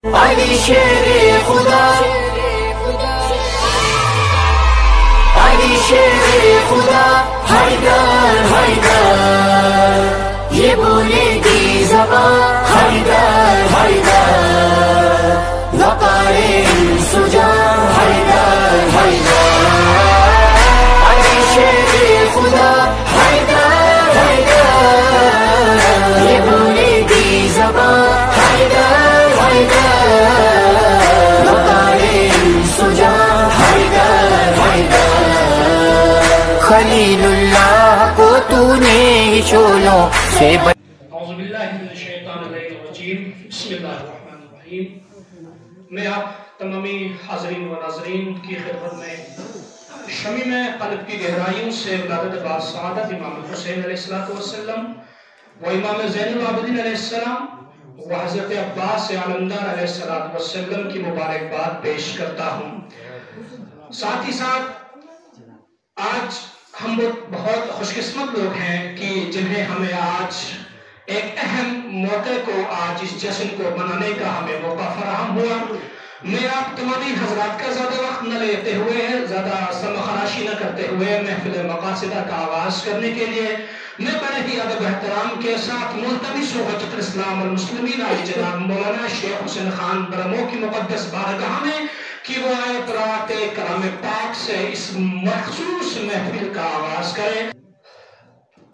علی شیر خدا، علی شیر خدا، حیدر حیدر، یہ بولے گی زبان حیدر حیدر، وقار سجان حیدر حیدر، علی شیر خدا حیدر حیدر، یہ بولے گی زبان حیدر حیدر، وقار سجان حیدر حیدر، خلیل اللہ کو تو نے شولوں سے اعوذ باللہ من الشیطان الرجیم، بسم اللہ الرحمن الرحیم۔ میں آپ تمامی حاضرین و ناظرین کی خدمت میں شمیم قلب کی گہرائیوں سے ولادت باسعادت امام حسین علیہ السلام و امام زین العابدین علیہ السلام و حضرت عباس علمدار علیہ السلام کی مبارکباد پیش کرتا ہوں۔ ساتھ ہی ساتھ آج ہم بہت خوش قسمت لوگ ہیں کہ جنہیں ہمیں آج ایک اہم موقع کو، آج اس جشن کو منانے کا ہمیں موقع فراہم ہوا۔ میں آپ تمامی حضرات کا زیادہ وقت نہ لیتے ہوئے، زیادہ سمخراشی نہ کرتے ہوئے محفل مقاصدہ کا آغاز کرنے کے لیے میں بڑے ہی ادب احترام کے ساتھ ملتمس و حجت الاسلام والمسلمین علی جناب مولانا شیخ حسین خان برمو کی مقدس بارگاہ میں کہ وہ آئے قرات کلام پاک سے اس مخصوص محفل کا آغاز کریں۔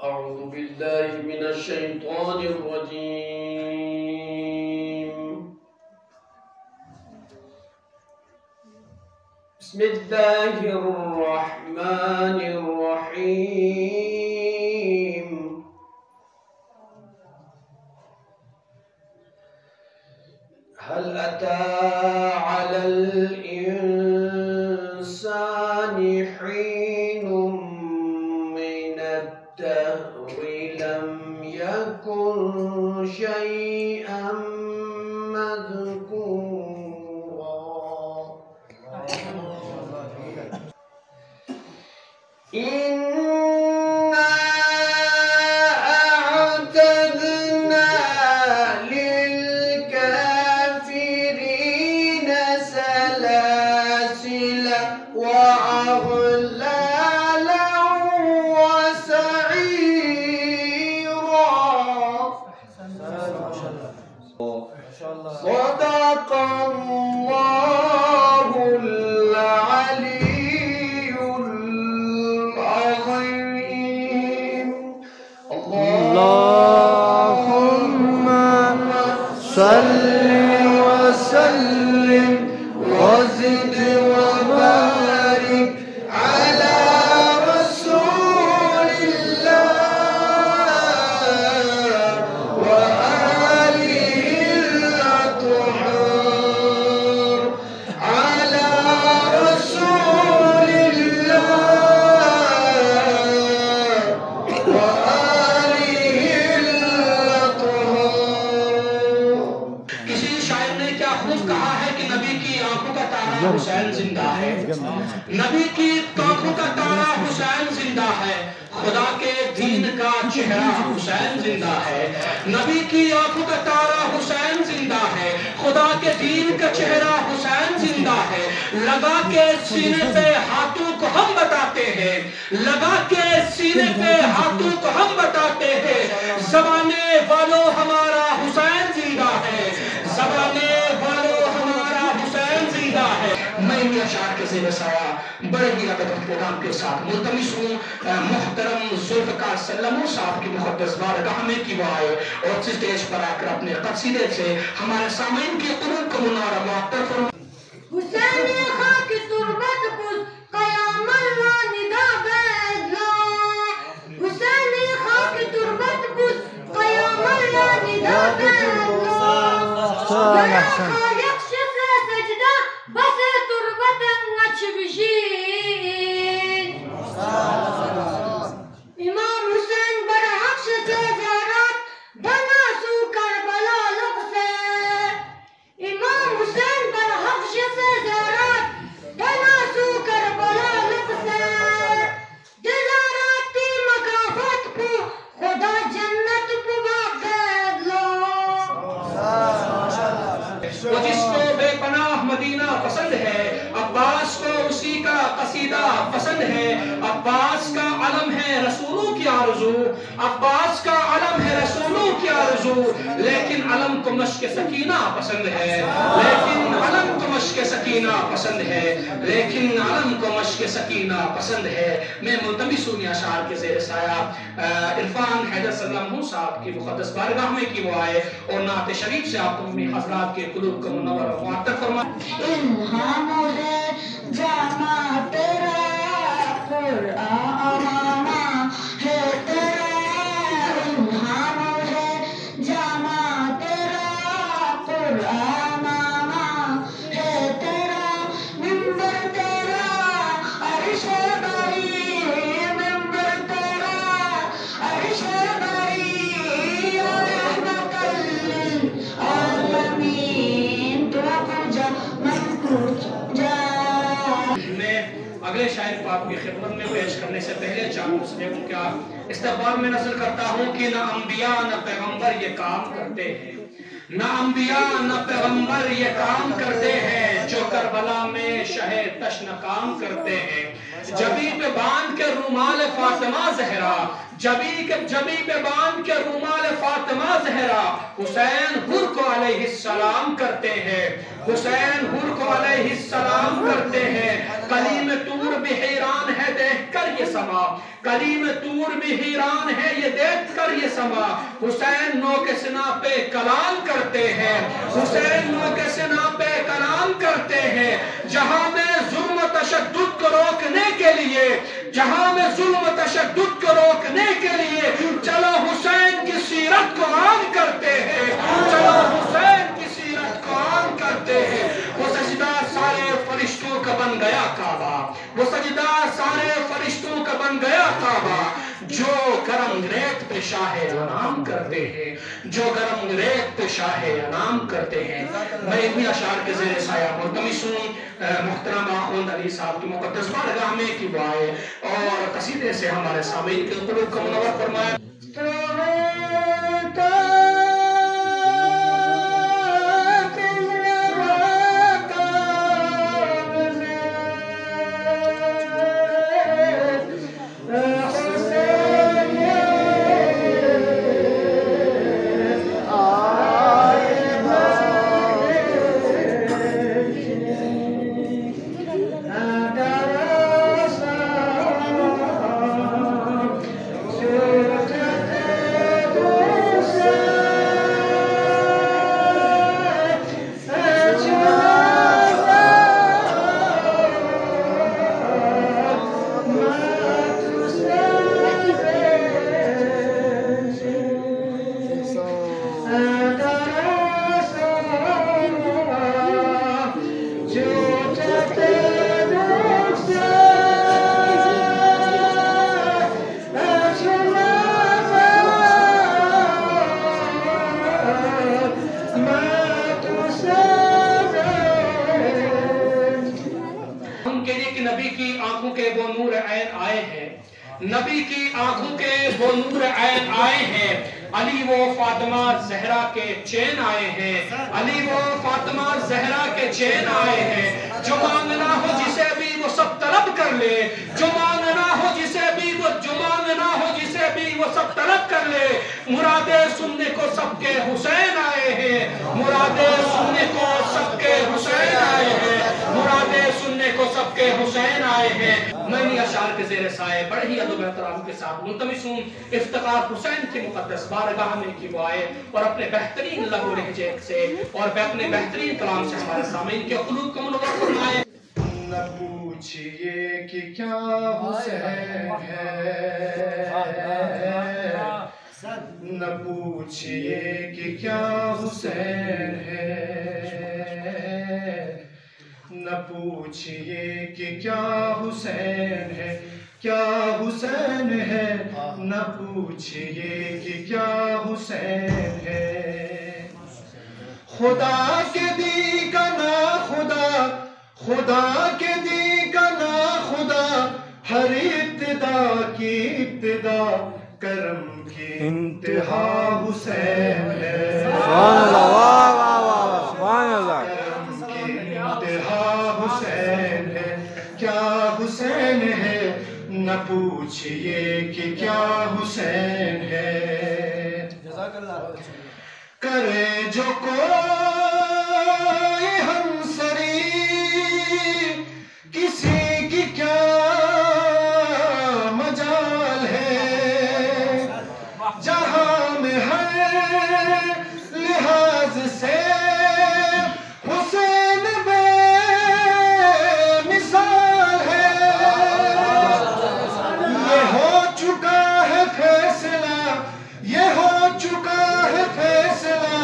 اعوذ باللہ من الشیطان الرجیم، بسم اللہ الرحمن الرحیم۔ هل أتى على الإنسان حين من الدهر لم يكن شيئا مذكورا، صدق اللہ العلی العظیم۔ اللہم صل وسلم وزد وبارک علی رسول اللہ وآلہ الأطهار، على رسول الله وآلہ الأطهار۔ کسی شاعر نے کیا خوب کہا ہے کہ نبی کی آنکھوں کا تارا حسین زندہ ہے، نبی کی آنکھوں کا تارا حسین زندہ ہے، خدا کے دین کا چہرہ حسین زندہ ہے، نبی کی آنکھوں کا تارا حسین زندہ ہے، خدا کے دین کا چہرہ حسین زندہ ہے، لگا کے سینے پہ ہاتھوں کو ہم بتاتے ہیں، لگا کے سینے پہ ہاتھوں کو ہم بتاتے ہیں، زمانے والوں ہمارا حسین زندہ ہے، زمانے والوں ہمارا حسین زندہ ہے۔ میں ان اشعار کے زیر سایہ بڑے ہی ادب احترام کے ساتھ ملتمس ہوں محترم ذوالفقار سلمو صاحب کی مقدس بارگاہ میں کہ وہ آئے اور اسٹیج پر آ کر اپنے قصیدے سے ہمارے سامعین کی قلوب کو منور و معطر فرمائیں۔ حسین خاک تربت کن قیام اللہ ندا بیدلا، حسین خاک تربت کن قیام اللہ ندا بیدلا، بڑا خالق شف سجدہ بس تربت نچ بشین، امام حسین بڑا حق سے زیارات بنا سو کربلا لب سے، امام حسین بڑا حق سے زیارات بنا سو کربلا لب سے، دلاراتی مکافات پو خدا جنت پو باقید لو۔ وہ جس اس کو بے پناہ مدینہ پسند ہے، عباس کو اسی کا قصیدہ پسند ہے، عباس کا علم ہے رسولوں کی آرزو، عباس کا علم ہے رسولوں کی آرزو، لیکن علم کو مشق سکینہ پسند ہے، لیکن علم کو مشق سکینہ پسند ہے، لیکن علم کو مشق سکینہ پسند ہے۔ میں ملتمس ہوں اشعار کے زیر سایہ عرفان حیدر صلی اللہ علیہ صاحب کی مقدس بارگاہ میں کی وہ آئے اور نعت شریف سے آپ تمہیں حضرات کے قلوب کو منور و معطر فرمائے۔ الہام ہے جامع تیرا قرآن ہے تیرا، الہام ہے جامع تیرا قرآن ہے تیرا، منبر تیرا عرش بری، منبر تیرا عرش بری، رحمت للعالمین تو پوجا من پوجا۔ میں اگلے شاعر کو آپ کی خدمت میں پیش کرنے سے پہلے چار مسلموں کا استقبال میں نظر کرتا ہوں کہ نہ انبیاء نہ پیغمبر یہ کام کرتے ہیں، نہ انبیاء نہ پیغمبر یہ کام کرتے ہیں، جو کربلا میں شہ تشن کام کرتے ہیں۔ جبی پہ باندھ کے رومال فاطمہ زہرا، جبی پہ باندھ کے رومال فاطمہ زہرا، حسین حر کو علیہ السلام کرتے ہیں، حسین حر کو علیہ السلام کرتے ہیں۔ کلیم طور بھی حیران ہے دیکھ کر یہ سما، کلیم طور بھی حیران ہے یہ دیکھ کر یہ سما، حسین نو کے سنا پہ کلام کرتے ہیں، حسین نو کے سنا پہ کلام کرتے ہیں۔ جہاں میں ظلم و تشدد کو روکنے کے لیے، جہاں میں ظلم و تشدد کو روکنے کے لیے، چلو حسین کی سیرت کو عام کرتے ہیں، چلو حسین کی سیرت کو عام کرتے ہیں۔ وہ سجدہ سارے فرشتوں کا بن گیا کعبہ، وہ سجدہ سارے فرشتوں کا بن گیا کعبہ، جو گرم ریت پہ شاہ انعام کرتے ہیں، جو گرم ریت پہ شاہ انعام کرتے ہیں۔ میں اتنی اشعار کے زیر سایہ ملتمس ہوں محترمہ خوند علی صاحب کی مقدس بارگاہ میں کی وہ آئے اور قصیدے سے ہمارے سامعین کے قلوب کو منور فرمائے۔ نبی کی آنکھوں کے وہ نور عین آئے ہیں، علی و فاطمہ زہرا کے چین آئے ہیں، علی و فاطمہ زہرا کے چین آئے ہیں۔ جو مانگنا ہو جسے بھی وہ سب طلب کر لے، جو مانگنا ہو جسے بھی وہ، جو مانگنا ہو جسے بھی وہ سب طلب کر لے۔ مرادیں سننے کو سب کے حسین آئے ہیں، مرادیں سننے کو سب کے حسین آئے ہیں، مرادیں سننے کو سب کے حسین آئے ہیں۔ میں نے اشعار کے زیر سائے بڑے ہی ادب احترام کے ساتھ ملتمس ہوں افتخار حسین کی مقدس بارگاہ میں کی وہ آئے اور اپنے بہترین لب و لہجے سے اور اپنے بہترین کلام سے ہمارے سامعین کے قلوب کو منور فرمائے۔ نہ پوچھئے کہ کیا حسین ہے، نہ پوچھئے کہ کیا حسین ہے، نہ پوچھئے کہ کیا حسین ہے، کیا حسین ہے، نہ پوچھئے کہ کیا حسین ہے۔ خدا کے دی کا نا خدا، خدا کے دی کا نا خدا، ہر ابتدا کی ابتدا، کرم کی انتہا حسین ہے۔ سبحان اللہ، واہ واہ واہ، سبحان اللہ۔ فاتحہ حسین ہے، کیا حسین ہے، نہ پوچھئے کہ کیا حسین ہے۔ کرے جو کوئی ہمسری کسی کی کیا مجال ہے، جہاں میں ہر لحاظ سے حسین بے مثال ہے۔ یہ ہو چکا ہے فیصلہ، یہ ہو چکا ہے فیصلہ،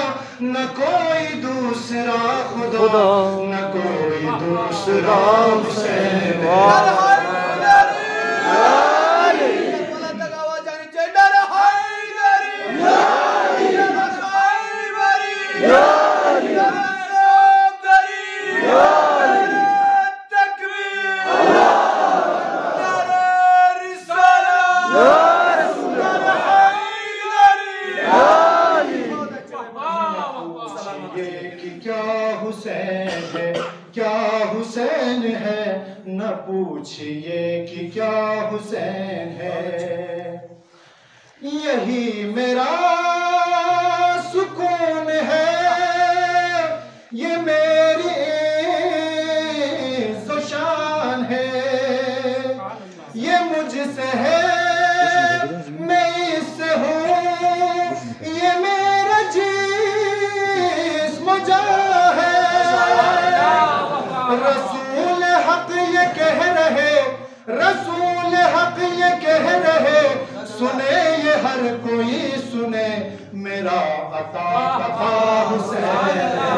نہ کوئی دوسرا خدا، نہ کوئی دوسرا حسین ہے۔ نہ پوچھئے کہ کیا حسین ہے، یہی میرا سکون ہے، یہ میری عز و شان ہے، یہ مجھ سے ہے میں اس سے ہوں، یہ میرا جسم و جان ہے۔ رسول حق یہ کہہ رہے، رسول حق یہ کہہ رہے، سنے یہ ہر کوئی سنے، میرا عطا پتا حسین ہے،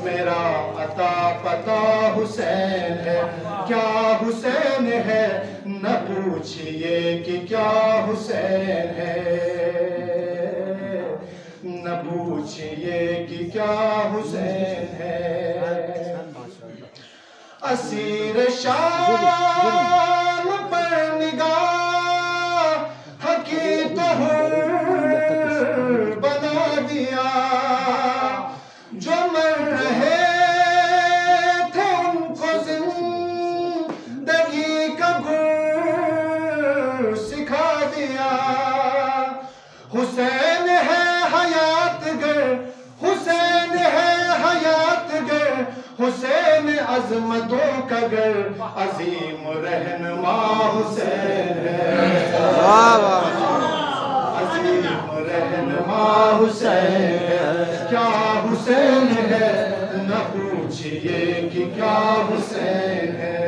میرا عطا پتا حسین ہے، کیا حسین ہے، نہ پوچھئے کہ کیا حسین ہے، نہ پوچھئے کہ کیا حسین ہے۔ اسیر شام پر نگاہ کی تو حر بنا دیا، جو مر رہے تھے ان کو زندگی کا گر سکھا دیا۔ حسین ہے حیات گر، حسین ہے حیات گر، حسین عظمتوں کا گر، عظیم رہنما حسین ہے، عظیم رہنما حسین ہے، کیا حسین ہے، نہ پوچھئے کہ کیا حسین ہے،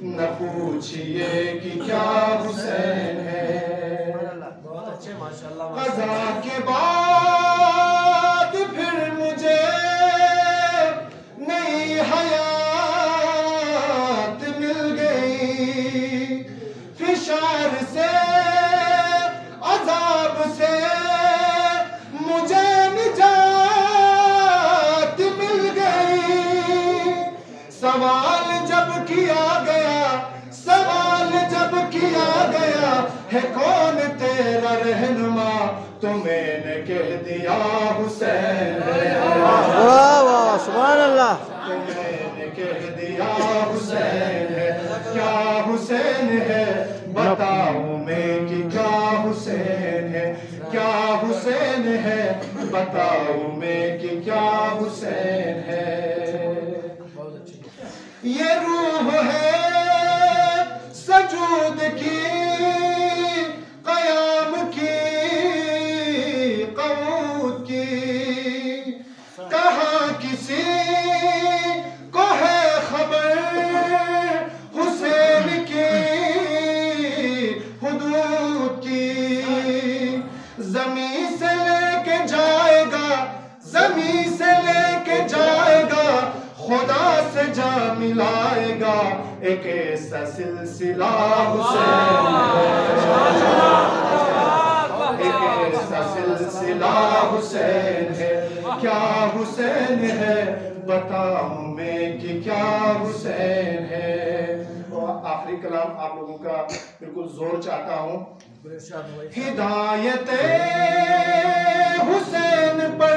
نہ پوچھئے کہ کیا حسین ہے۔ قضا کے بعد پھر مجھے نئی حیات مل گئی، فشار سے عذاب سے مجھے نجات مل گئی۔ سوال جب کیا گیا، سوال جب کیا گیا ہے کون تیرا رہنما، تو میں نے کہہ دیا حسین ہے، سبحان اللہ، تو میں نے کہہ دیا حسین ہے، کیا حسین ہے، بتاؤں میں کہ کیا حسین ہے، کیا حسین ہے، بتاؤں میں کہ کیا حسین ہے۔ یہ روح ہے سجود کی، قیام کی، قعود کی، کہاں کسی کو ہے خبر حسین کی حدود کی، زمین سے لے کے جائے گا، زمین سے لے کے جائے گا، خدا سے جا ملائے گا، ایک ایسا سلسلہ حسین ہے، ایک ایسا سلسلہ حسین ہے، کیا حسین ہے، بتاؤں میں کہ کیا حسین ہے۔ اور آخری کلام آپ لوگوں کا بالکل زور چاہتا ہوں، ہدایت حسین پر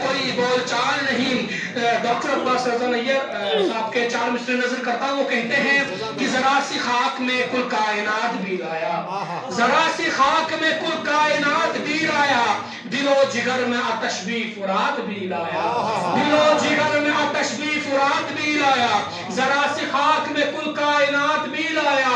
کوئی بول چال نہیں. ڈاکٹر عباس رضا نیر صاحب کے 4 مصرے نظر کرتا ہوں. وہ کہتے ہیں کہ ذرا سی خاک میں کل کائنات بھی لایا, ذرا سی خاک میں کل کائنات بھی لایا, دل و جگر میں آتش بھی فرات بھی لایا, دل و جگر میں آتش بھی فرات بھی لایا, ذرا سی خاک میں کل کائنات بھی لایا,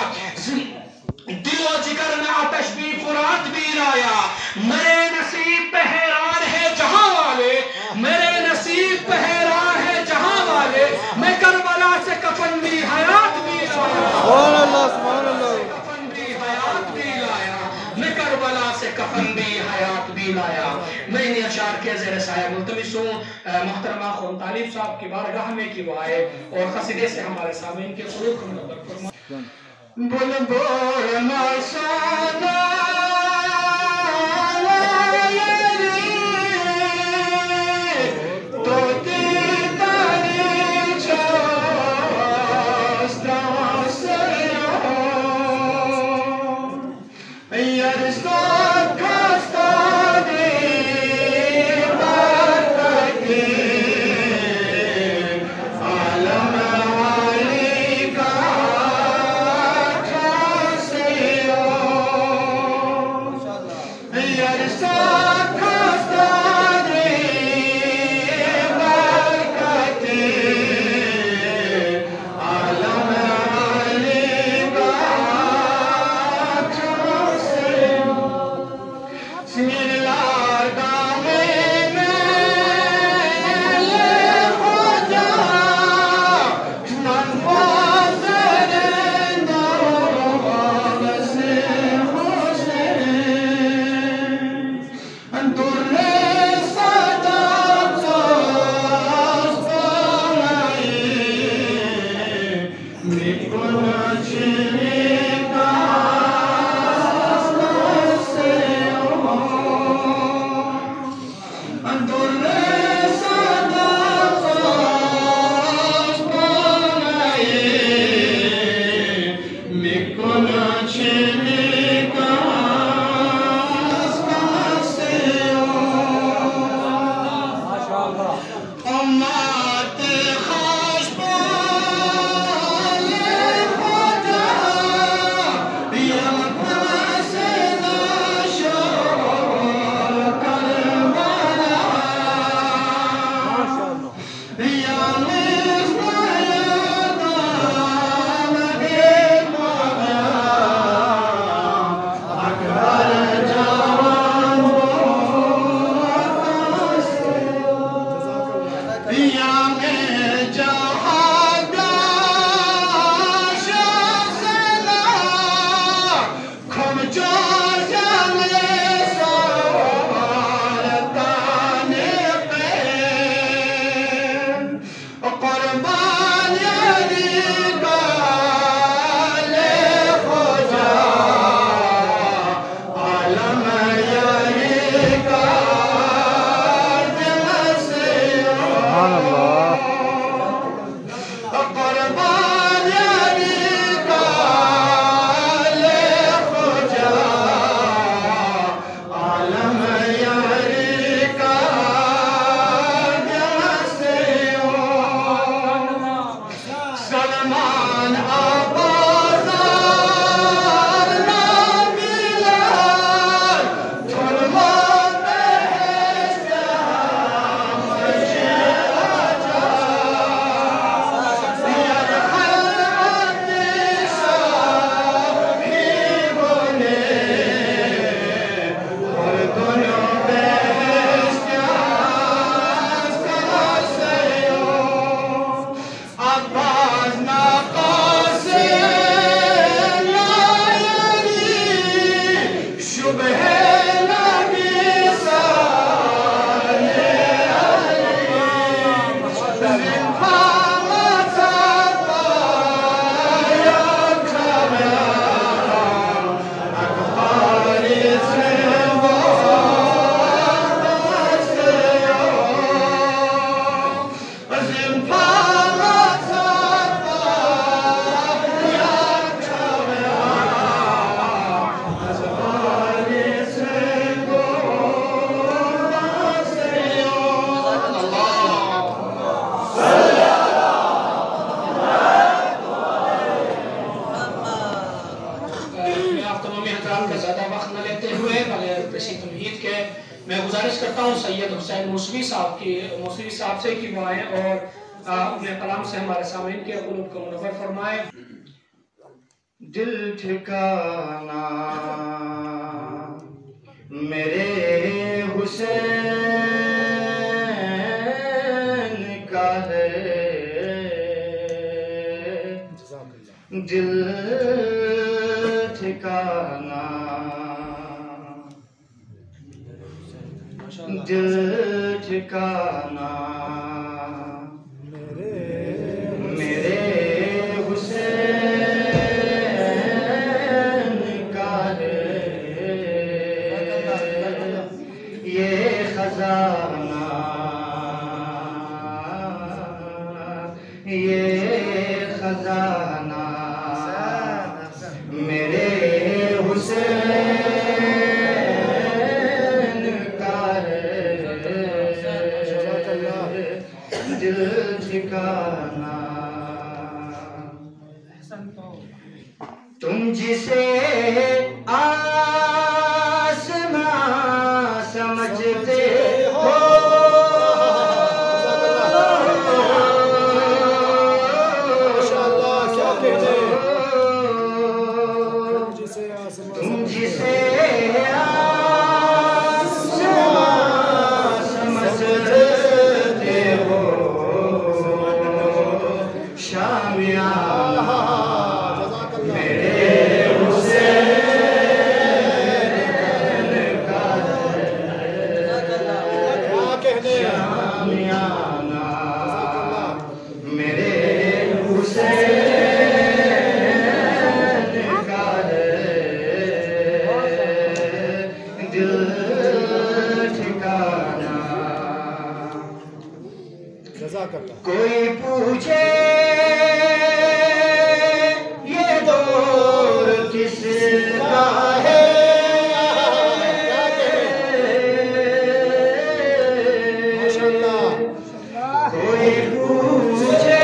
دل و جگر میں آتش بھی فرات بھی لایا. میرے نصیب پہ حیران ہے جہاں والے, میرے نصیب پہ حیران ہے جہاں والے, میں کربلا سے کفن بھی حیات بھی لایا, سبحان اللہ سبحان اللہ. کفن بھی حیات بھی لایا, میں کربلا سے کفن بھی حیات بھی لایا. میں انہیں اشعار کے زیر سایہ ملتمس ہوں محترمہ خون طالب صاحب کی بارگاہ میں کہ وہ آئے اور قصیدے سے ہمارے سامعین کے قلوب کو منور فرمائیں. بلبل مسانا قربان گزارش کرتا ہوں سید حسین موسوی صاحب سے کہ وہ آئیں اور اپنے کلام سے ہمارے سامعین کے قلوب کو منور فرمائیں. دل ٹھکانا میرے حسین کا ہے، دل ٹھکانا دل ٹھکانا میرے حسین کا ہے، یہ خزانہ یہ خزانہ میرے حسین دل ٹھکانا. تم جسے آسمان سمجھتے ہو تم جسے کوئی پوچھے یہ دور کس کا ہے، کوئی پوچھے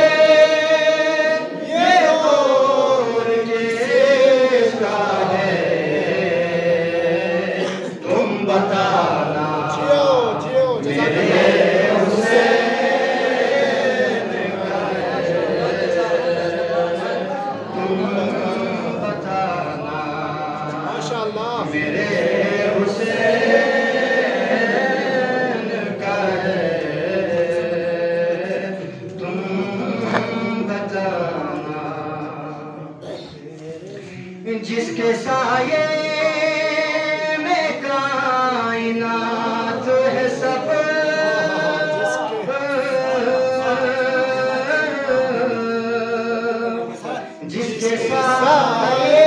یہ دور کس کا ہے، تم بتانا میرے جس کے سائے میں کائنات ہے سب، جس کے سائے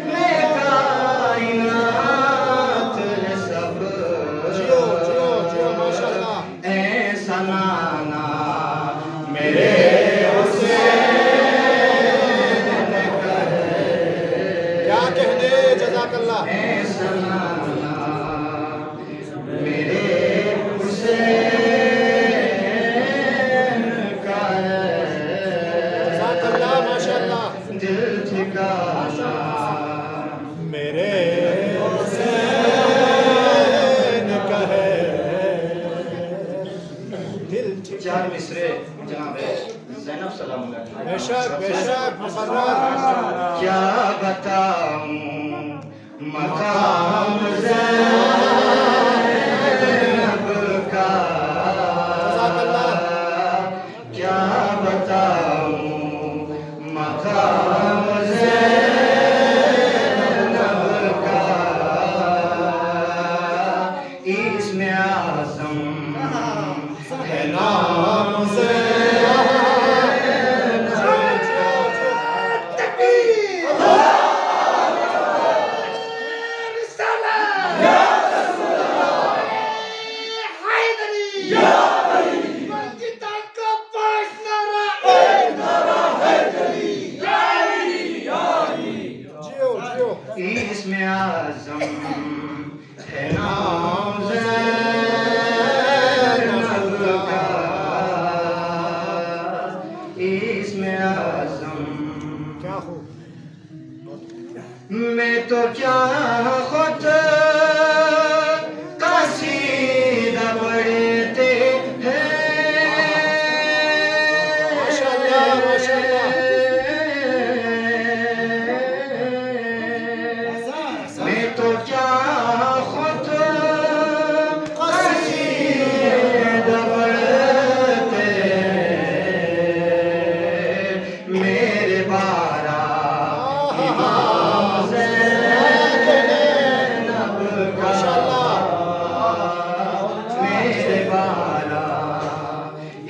میں کائنات ہے سب، ایسا نانا میرے ایسا نانا میرے حسین کا ہے، دل ٹھکانا میرے حسین کا ہے، دل ٹھکانا. 4 مصرے جناب زینب سلام علیہ. بے شک کیا بتاؤں مقام زینب کا، کیا بتاؤں مقام زینب کا، اس میں اعظم ہے نام اس میں اعظم ہے نام زینب کا، اس میں اعظم. میں تو کیا خود کا میں تو کیا خود قصید پڑھتے میرے بارہ امام زینب کا میرے بارہ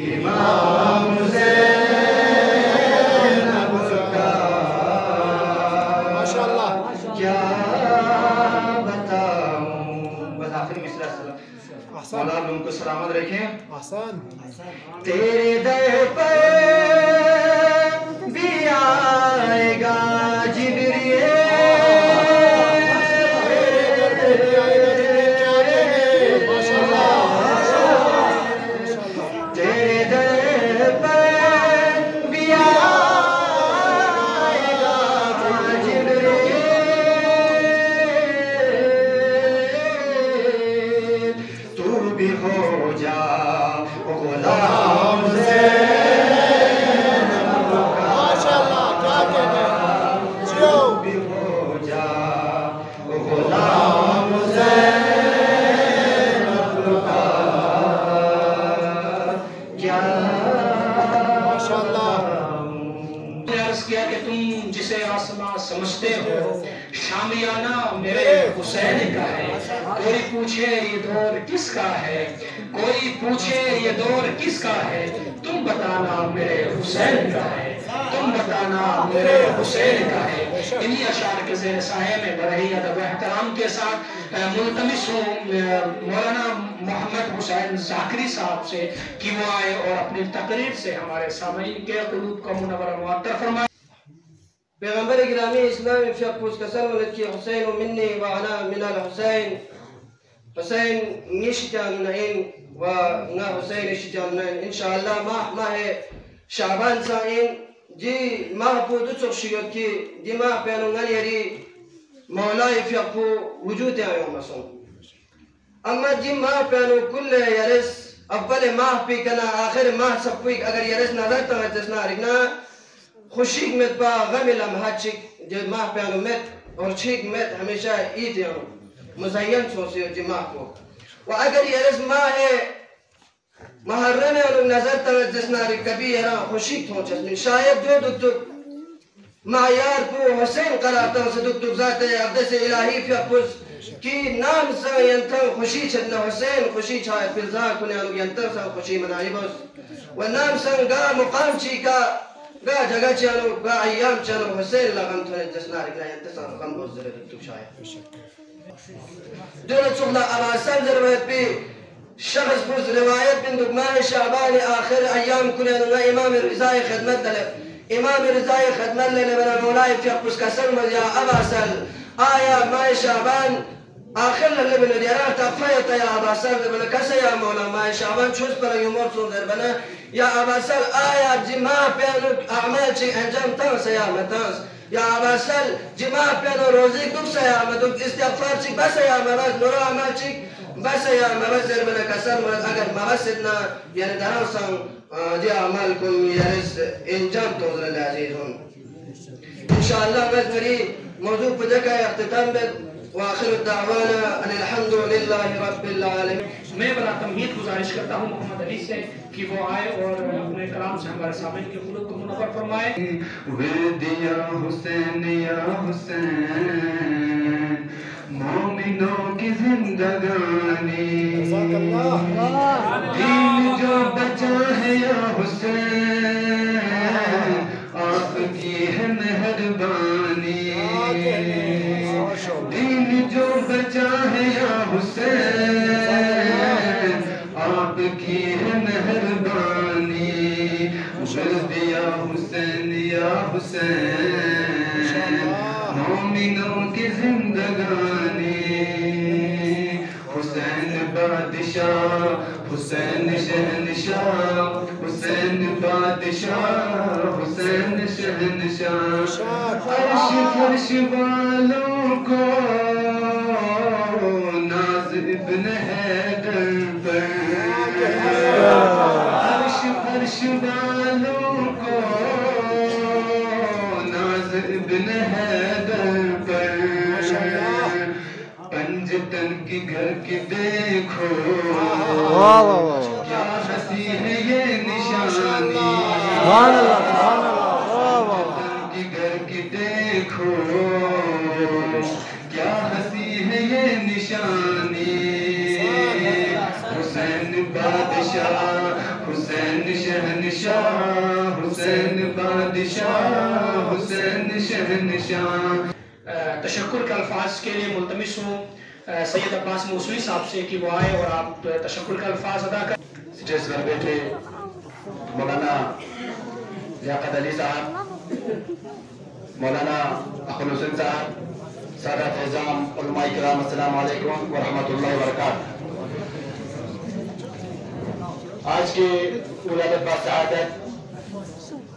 امام زینب کا کیا بتاؤں. بس آخری مصرع سلام. مولا ان کو سلامت رکھیں. تیرے در پر بھی آئے گا جبریل. تیرے در پر بھی آئے گا جبریل. تو بھی ہو جا غلام زینب کا. تو بھی ہو جا غلام زینب کا. کیا عرض کیا کہ تم جسے آسمان سمجھتے ہو شامیانہ میرے حسین کا ہے. کوئی پوچھے یہ دور کس کا ہے, کوئی پوچھے یہ دور کس کا ہے, تم بتانا میرے حسین کا ہے, تم بتانا میرے حسین کا ہے. انہی اشعار کے زیر سایہ میں بڑی ادب و احترام کے ساتھ ملتمس ہوں مولانا محمد حسین ذاکری صاحب سے کہ وہ آئے اور اپنی تقریر سے ہمارے سامعین کے قلوب کو منور و معطر فرمائے. پیغمبر گرامی اسلام افشاق پوز کسر ملد کی حسین و منی و عنا من الحسین حسین نیشتان نئین و نا حسین نیشتان نئین انشاءاللہ ماہ شعبان سائن جی ماہ پو دو چخشیت کی دی ماہ پیانونگان یری مولا افشاق پو وجود آئیوں مسون. اما جی ماہ پیانو کل یرس اول ماہ پی کنا آخر ماہ سب کوئی اگر یرس نظر تمہیں تسنا رکھنا خوشیک مت با غم لمحات چک جو ماہ پیانو مت اور چیک مت ہمیشہ عید یانو مزین سوسی ہو جی ماہ کو. و اگر یہ رس ماہ ہے محرم یانو نظر تمہیں جسنا رک کبھی یران خوشیک تھون چسمین شاید جو دکتک معیار کو حسین قرارتا ہوں سے دکتک ذات اقدس الہی فی اپوز کی نام سا ینتن خوشی چھتنا حسین خوشی چھائے فلزا کنے یانو ینتن سا خوشی منائی بس و نام سن گا مقام چی کا گا جگہ چانو گا ایام چانو حسین لغم تھونے جسنا رکھنا ینتسان غم بہت ذرہ دکتک شاید. دولت سخلا اباسان ضرورت پی شخص بوز روایت بن دکمان شعبان آخر ایام کنیانونا امام رضای خدمت دلے. امام رضای خدمت لے بنا مولائی فیقس کا سلم یا اباسان آیا ماہ شعبان آخر للے بنا دیارا تفایتا یا اباسان بنا کسا یا مولا ماہ شعبان چھوز پر یومور سن در بنا یا اباسان آیا جماع پیانو اعمال چی انجام تانس یا متانس یا اباسان جماع پیانو روزی دک سیامت استغفار چی بس یا مباز نورا عمل چی بس یا مباز در بنا کسر اگر مباسدنا یعنی دران سان جی عمل کن یعنی انجام توزر العزیز ہون. انشاءاللہ بس مری موضوع پجا کا اختتام بید وآخر الدعوانا ان الحمدللہ رب العالمین. میں بڑا تمہید گزارش کرتا ہوں محمد علی سے کہ وہ آئے اور اپنے کلام سے ہمارے سامعین کے قلوب کو منور فرمائے. ورد یا حسین مومنوں کی زندگانی دین جو بچا ہے یا حسین آپ کی ہے مہربانی. دین جو بچا ہے یا حسین آپ کی ہے مہربانی. ورد یا حسین مومنوں کی زندگانی. حسین بادشاہ حسین شہنشاہ حسین بادشاہ حسین شہنشاہ. عرش فرش والوں کو ناز ابن حیدر پر. عرش فرش والوں کو ابن حیدر پر پنجتن کی گھر کی دیکھو کیا ہنسی ہے یہ نشانی پنجتن کی گھر کی دیکھو کیا ہنسی ہے یہ نشانی حسین بادشاہ حسین شہنشاہ حسین بادشاہ حسین شہنشاہ. تشکر کے الفاظ کے لیے ملتمس ہوں سید عباس موسوی صاحب سے کہ وہ آئے اور آپ تشکر کے الفاظ ادا کریں. اسٹیج پر بیٹھے مولانا لیاقت علی صاحب، مولانا اخن حسین صاحب، سادات اعظام، علماء کرام، السلام علیکم ورحمۃ اللہ وبرکاتہ. آج کے ولادت باسعادت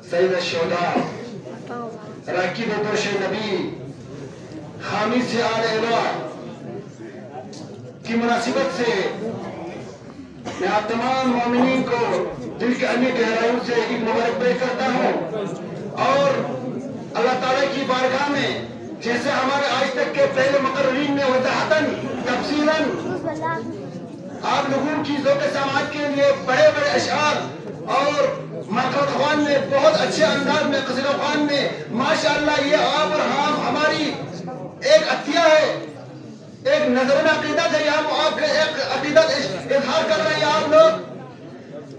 سید الشہداء راکب پوش نبی خامی سے آل الہ کی مناسبت سے میں آپ تمام مومنین کو دل کے انیہ گہرائیوں سے عید مبارک پیش کرتا ہوں اور اللہ تعالیٰ کی بارگاہ میں جیسے ہمارے آج تک کے پہلے مقررین نے وضاحتاً تفصیلاً آپ لوگوں کی ذوق سماعت کے لیے بڑے بڑے اشعار اور مرکز خوان نے بہت اچھے انداز میں قصیدہ خوان میں ماشاءاللہ یہ آپ اور ہم ہماری ایک عطیہ ہے، ایک نظرین عقیدت ہے، ہم آپ کے ایک عقیدت اظہار کر رہے ہیں آپ لوگ،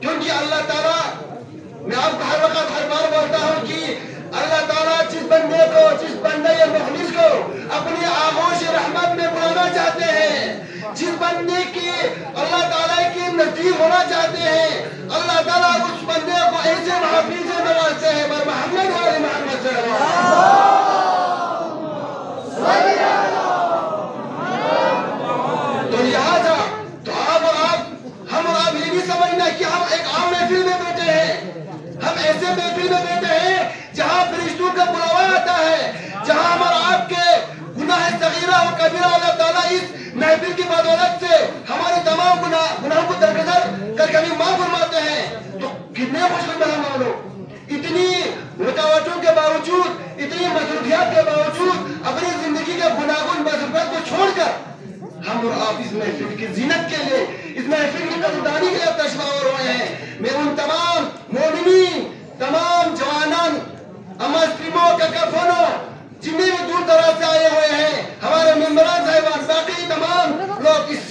کیونکہ اللہ تعالیٰ میں آپ کو ہر وقت ہر بار بولتا ہوں کہ اللہ تعالیٰ جس بندے کو جس بندے یا مخلص کو اپنی آغوش رحمت میں بلانا چاہتے ہیں، جس بندے کی اللہ تعالیٰ کے نزدیک ہونا چاہتے ہیں، اللہ تعالیٰ اس بندے کو ایسے محافظ سے نوازتے ہیں بر محمد و آل محمد صلی اللہ علیہ وسلم. تو لہذا تو آپ اور آپ ہم اور آپ یہ نہیں سمجھنا کہ ہم ایک عام محفل میں بیٹھے ہیں، ہم ایسے محفل میں بیٹھے ہیں جہاں فرشتوں کا بلاوا آتا ہے، جہاں ہمارا آپ کے گناہ صغیرہ اور کبیرہ اللہ تعالیٰ اس محفل کی بدولت سے ہمارے تمام گناہوں کو درگزر کر کبھی معاف فرماتے ہیں. تو کتنے خوش قسمت ہم لوگ، اتنی رکاوٹوں کے باوجود، اتنی مصروفیات کے باوجود اپنی زندگی کے گناہوں مصروفیات کو چھوڑ کر ہم اور آپ اس محفل کی زینت کے لیے، اس محفل کی قدردانی کے لیے تشریف آور ہوئے ہیں. میں ان تمام مومنین، تمام جوانان، اما اسٹریموں کا کفنوں جتنے بھی دور دراز سے آئے ہوئے ہیں، ہمارے ممبران صاحبان، باقی تمام لوگ اس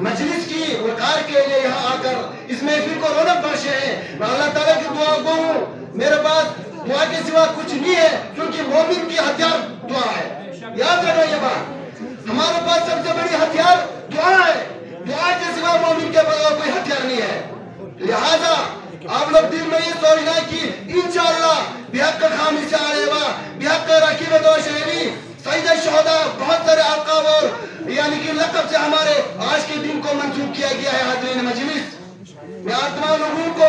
مجلس کی وقار کے لیے یہاں آ کر اس محفل کو رونق بخشے ہیں. میں اللہ تعالیٰ کی دعا گو ہوں، میرے پاس دعا کے سوا کچھ نہیں ہے، کیونکہ مومن کی ہتھیار دعا ہے. یاد رکھو یہ بات، ہمارے پاس سب سے بڑی ہتھیار دعا ہے، دعا کے سوا مومن کے پاس کوئی ہتھیار نہیں ہے. لہذا آپ لوگ دل میں یہ سوچنا کہ انشاءاللہ بحق خامی سے آئیوہ، بحق راکب دو شہری سید الشہداء بہت سارے القاب اور یعنی کہ لقب سے ہمارے آج کے دن کو منسوخ کیا گیا ہے. حاضرین مجلس، میں آپ تمام لوگوں کو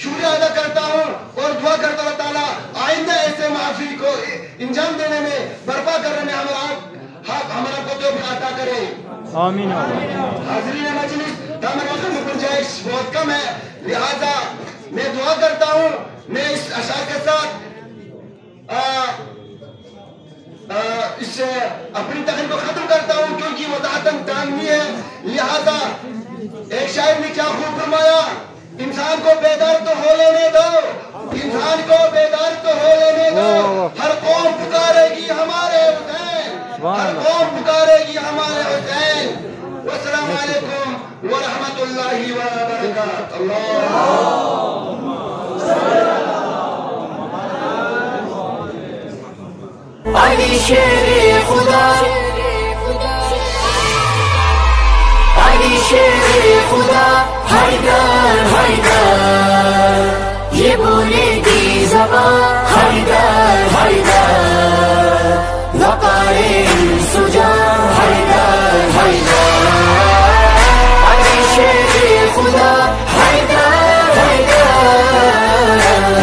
شکریہ ادا کرتا ہوں اور دعا کرتا اللہ تعالیٰ آئندہ ایسے محافل کو انجام دینے میں، برپا کرنے میں ہمارا کو توفیق عطا کرے. آمین. حاضرین مجلس، دامن وقت میں گنجائش بہت کم ہے، لہذا میں دعا کرتا ہوں. میں اس اشعار کے ساتھ اس سے اپنی تقریر کو ختم کرتا ہوں کیونکہ وضاحتاً ٹائم نہیں ہے. لہذا ایک شاعر نے کیا خوب فرمایا، انسان کو بیدار تو ہو لینے دو، انسان کو بیدار تو ہو لینے دو، ہر قوم پکارے گی ہمارے حسین، ہر قوم پکارے گی ہمارے حسین. والسلام علیکم ورحمۃ اللہ وبرکاتہ. علی شیر خدا، علی شیر خدا، حیدر حیدر، یہ بولے گی زبان، حیدر حیدر، وقار سجان، حیدر حیدر، علی شیر خدا، حیدر حیدر،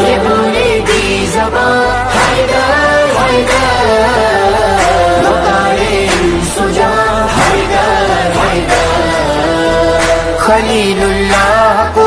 یہ بولے گی زبان، حیدر حیدر، وقار سجان، حیدر حیدر، خلیل اللہ کو